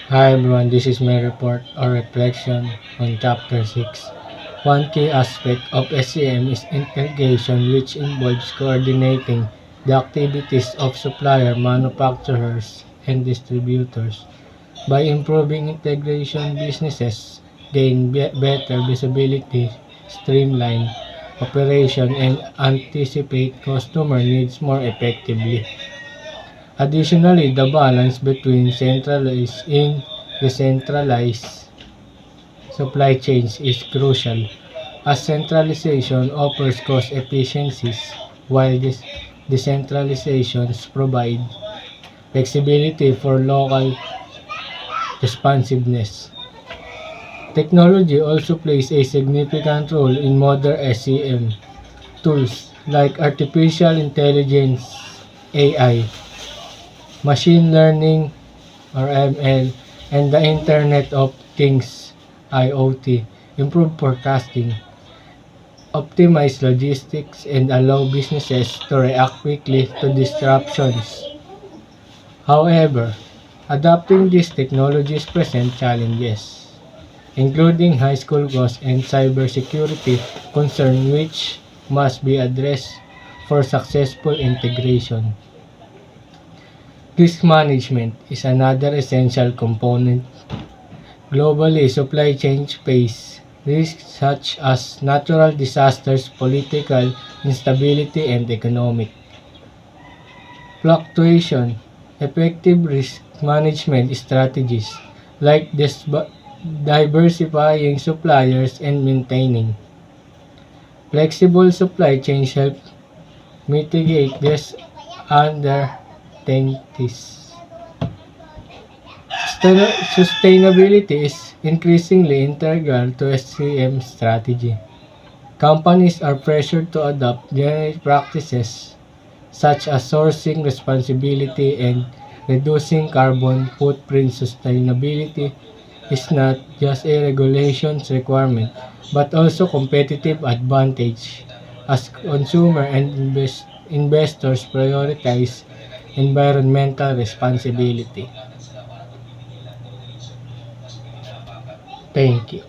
Hi everyone, this is my report or reflection on Chapter 6. One key aspect of SCM is integration, which involves coordinating the activities of supplier, manufacturers, and distributors. By improving integration, businesses gain better visibility, streamline operation, and anticipate customer needs more effectively. Additionally, the balance between centralized and decentralized supply chains is crucial, as centralization offers cost efficiencies, while decentralizations provide flexibility for local responsiveness. Technology also plays a significant role in modern SCM tools like artificial intelligence (AI), machine learning or ML, and the Internet of Things (IoT) improve forecasting, optimize logistics, and allow businesses to react quickly to disruptions. However, adopting these technologies present challenges, including high school costs and cybersecurity concerns which must be addressed for successful integration. Risk management is another essential component. Globally, supply chains face risks such as natural disasters, political instability, and economic fluctuation. Effective risk management strategies like diversifying suppliers and maintaining flexible supply chains help mitigate these uncertainties. Sustainability is increasingly integral to SCM strategy. Companies are pressured to adopt general practices such as sourcing responsibility and reducing carbon footprint. Sustainability is not just a regulations requirement but also competitive advantage as consumer and investors prioritize environmental responsibility. Thank you.